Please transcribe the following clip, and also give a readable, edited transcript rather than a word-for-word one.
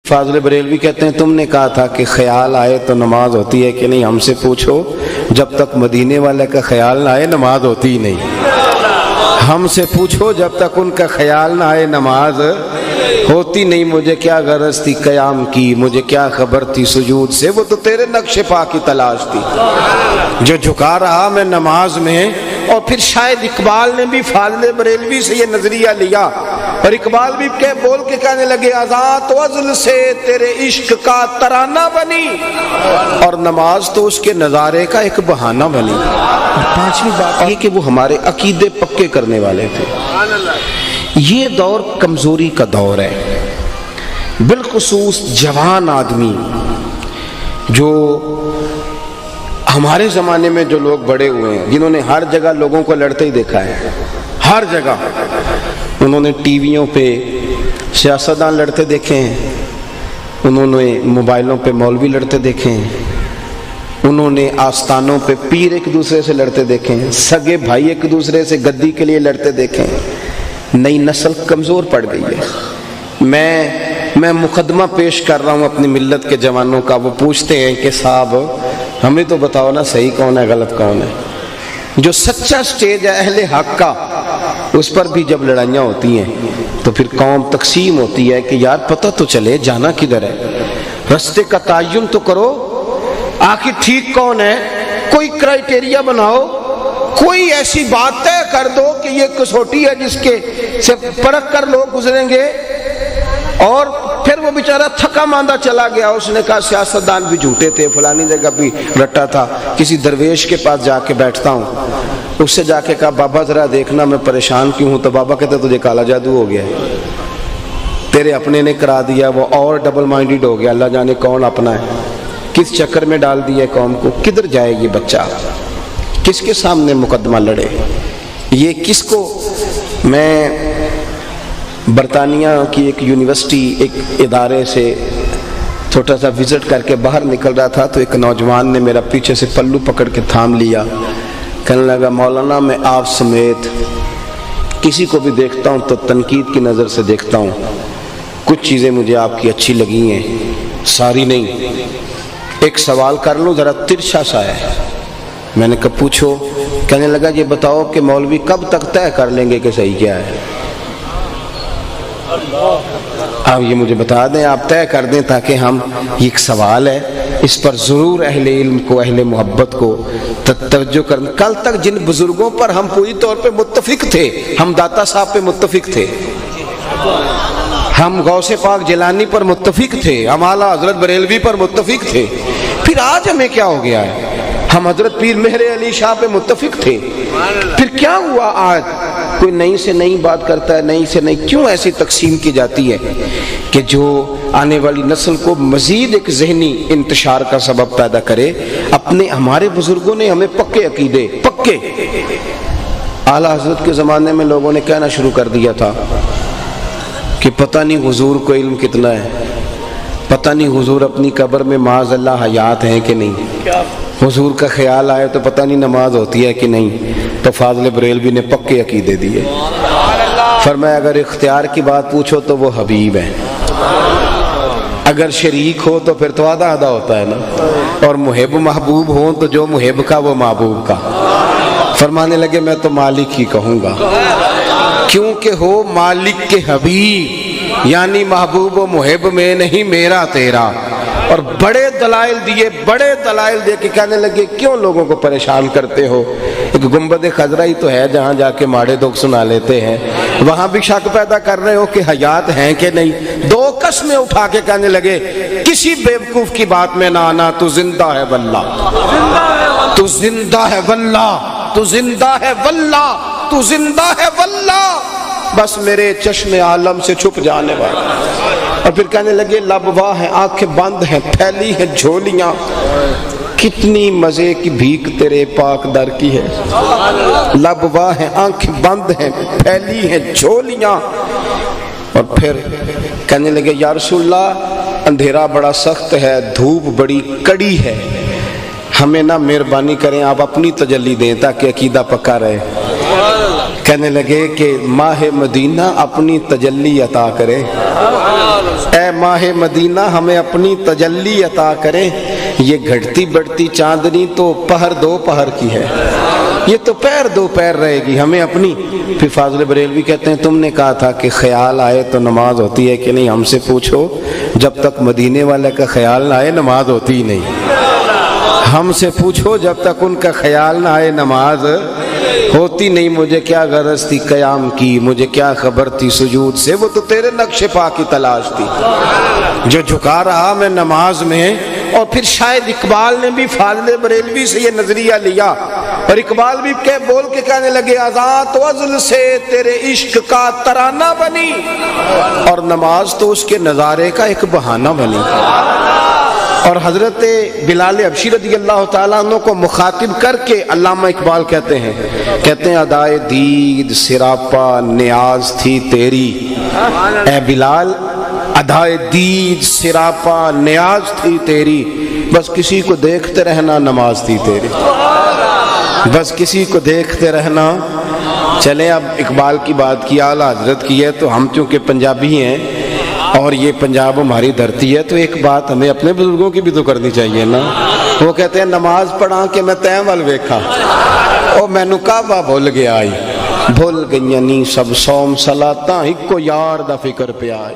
फाज़िल बरेलवी कहते हैं तुमने कहा था कि ख्याल आए तो नमाज होती है कि नहीं, हमसे पूछो जब तक मदीने वाले का ख्याल ना आए नमाज होती ही नहीं। हमसे पूछो जब तक उनका ख्याल ना आए नमाज होती नहीं। मुझे क्या गरज थी क़याम की, मुझे क्या खबर थी सुजूद से, वो तो तेरे नक्शे पा की तलाश थी। जो झुका रहा मैं नमाज में। और फिर शायद इकबाल ने भी फाज़िल बरेलवी से ये नजरिया लिया और इकबाल भी बोल के कहने लगे आज़ाद वज़्ल से तेरे इश्क का तराना बनी, और नमाज तो उसके नज़ारे का एक बहाना बनी। पांचवी बात ये कि वो हमारे अकीदे पक्के करने वाले थे। ये दौर कमजोरी का दौर है, बिलखुसूस जवान आदमी जो हमारे ज़माने में जो लोग बड़े हुए हैं, जिन्होंने हर जगह लोगों को लड़ते ही देखा है, हर जगह उन्होंने टीवियों पे सियासतदान लड़ते देखे हैं, उन्होंने मोबाइलों पे मौलवी लड़ते देखे हैं, उन्होंने आस्थानों पे पीर एक दूसरे से लड़ते देखे हैं, सगे भाई एक दूसरे से गद्दी के लिए लड़ते देखे हैं। नई नस्ल कमज़ोर पड़ गई है। मैं मुकदमा पेश कर रहा हूँ अपनी मिल्लत के जवानों का। वो पूछते हैं कि साहब हमें तो बताओ ना सही कौन है गलत कौन है। जो सच्चा स्टेज है अहले हक का, उस पर भी जब लड़ाइयाँ होती हैं तो फिर कौम तकसीम होती है कि यार पता तो चले जाना किधर है, रास्ते का तयन तो करो, आखिर ठीक कौन है, कोई क्राइटेरिया बनाओ, कोई ऐसी बात तय कर दो कि ये कसौटी है जिसके से परख कर लोग गुजरेंगे। और फिर वो बेचारा थका मांदा चला गया, उसने कहा सियासतदान भी झूठे थे, फलानी जगह भी रट्टा था। किसी दरवेश के पास जाके बैठता हूँ, उससे जाके कहा बाबा जरा देखना मैं परेशान क्यों हूँ, तो बाबा कहते तुझे काला जादू हो गया है, तेरे अपने ने करा दिया। वो और डबल माइंडेड हो गया, अल्लाह जाने कौन अपना है, किस चक्कर में डाल दिया कौम को। किधर जाए ये बच्चा, किसके सामने मुकदमा लड़े, ये किसको। मैं बरतानिया की एक यूनिवर्सिटी एक इदारे से छोटा सा विजिट करके बाहर निकल रहा था, तो एक नौजवान ने मेरा पीछे से पल्लू पकड़ के थाम लिया, कहने लगा मौलाना मैं आप समेत किसी को भी देखता हूँ तो तनकीद की नज़र से देखता हूँ, कुछ चीज़ें मुझे आपकी अच्छी लगी हैं, सारी नहीं। एक सवाल कर लूँ ज़रा तिरछा सा है। मैंने कहा पूछो। कहने लगा ये बताओ कि मौलवी कब तक तय कर लेंगे कि सही क्या है। आप ये मुझे बता दें, आप तय कर दें ताकि हम, ये एक सवाल है, इस पर ज़रूर अहले इल्म को, अहले मोहब्बत को तवज्जो करना। कल तक जिन बुजुर्गों पर हम पूरी तौर पे मुत्तफिक थे, हम दाता साहब पे मुत्तफिक थे, हम गौसे पाक जिलानी पर मुत्तफिक थे, हम आला हजरत बरेलवी पर मुत्तफिक थे, फिर आज हमें क्या हो गया है, हम हजरत पीर मेहर अली शाह पे मुत्तफिक थे, फिर क्या हुआ आज कोई नई से नई बात करता है, नई से नई। क्यों ऐसी तकसीम की जाती है कि जो आने वाली नस्ल को मजीद एक जहनी इंतशार का सबब पैदा करे। अपने हमारे बुजुर्गों ने हमें पक्के अकीदे, पक्के आला हजरत के ज़माने में लोगों ने कहना शुरू कर दिया था कि पता नहीं हुजूर को इल्म कितना है, पता नहीं हुजूर अपनी कब्र में माज़ अल्लाह हयात हैं कि नहीं, हुजूर का ख्याल आए तो पता नहीं नमाज होती है कि नहीं। तो फाज़िल बरेलवी ने पक्के अकीदे दिए। फरमाया अगर इख्तियार की बात पूछो तो वो हबीब है, अगर शरीक हो तो फिर तो आधा आधा होता है ना, और मुहिब महबूब हो तो जो मुहिब का वो महबूब का। फरमाने लगे मैं तो मालिक ही कहूँगा, क्योंकि हो मालिक के हबीब, यानी महबूब व मुहिब में नहीं मेरा तेरा। और बड़े दलाइल दिए, बड़े दलाइल दे के कहने लगे क्यों लोगों को परेशान करते हो, एक गुंबद खजरा ही तो है जहाँ जाके माड़े दुख सुना लेते हैं, वहाँ भी शक पैदा कर रहे हो कि हयात हैं कि नहीं। दो कस्में उठा के कहने लगे किसी बेवकूफ की बात में ना आना, तू जिंदा है वल्ला, तू जिंदा है वल्ला, तू जिंदा है वल्ला, तू जिंदा है वल्ला, बस मेरे चश्मे आलम से छुप जाने वाला। और फिर कहने लगे लबवा है, आंखें बंद हैं, फैली हैं झोलियां, कितनी मजे की भीख तेरे पाक दर की है। लबवा है, आंखें बंद हैं, फैली हैं झोलियां। और फिर कहने लगे या रसूलल्लाह अंधेरा बड़ा सख्त है, धूप बड़ी कड़ी है, हमें ना मेहरबानी करें आप अपनी तजल्ली दें ताकि अकीदा पक्का रहे। کہنے لگے کہ ماہ مدینہ اپنی تجلی عطا کرے، اے ماہ مدینہ ہمیں اپنی تجلی عطا کرے، یہ گھٹتی بڑھتی چاندنی تو پہر دو پہر کی ہے، یہ تو پیر دو پیر رہے گی، ہمیں اپنی۔ پھر فاضل بریلوی کہتے ہیں تم نے کہا تھا کہ خیال آئے تو نماز ہوتی ہے کہ نہیں، ہم سے پوچھو، جب تک مدینے والے کا خیال نہ آئے نماز ہوتی ہی نہیں، ہم سے پوچھو جب تک ان کا خیال نہ آئے نماز ہوتی نہیں۔ مجھے کیا غرض تھی قیام کی، مجھے کیا خبر تھی سجود سے، وہ تو تیرے نقش پا کی تلاش تھی، جو جھکا رہا میں نماز میں۔ اور پھر شاید اقبال نے بھی فاضل بریلوی سے یہ نظریہ لیا، اور اقبال بھی بول کے کہنے لگے اذان تو ازل سے تیرے عشق کا ترانہ بنی، اور نماز تو اس کے نظارے کا ایک بہانہ بنی۔ اور حضرت بلال حبشی رضی اللہ تعالیٰ عنہ کو مخاطب کر کے علامہ اقبال کہتے ہیں ادائے دید سراپا نیاز تھی تیری، اے بلال ادائے دید سراپا نیاز تھی تیری، بس کسی کو دیکھتے رہنا نماز تھی تیری، بس کسی کو دیکھتے رہنا۔ چلیں اب اقبال کی بات کی، اعلیٰ حضرت کی ہے، تو ہم چونکہ پنجابی ہیں اور یہ پنجاب ہماری دھرتی ہے، تو ایک بات ہمیں اپنے بزرگوں کی بھی تو کرنی چاہیے نا۔ وہ کہتے ہیں نماز پڑھا کہ میں تیں ول ویکھا، او مینو کعبہ بھول گیا آئی، بھول گئیاں نی سب سوم صلاتاں، ہکو یار دا فکر پہ آئی۔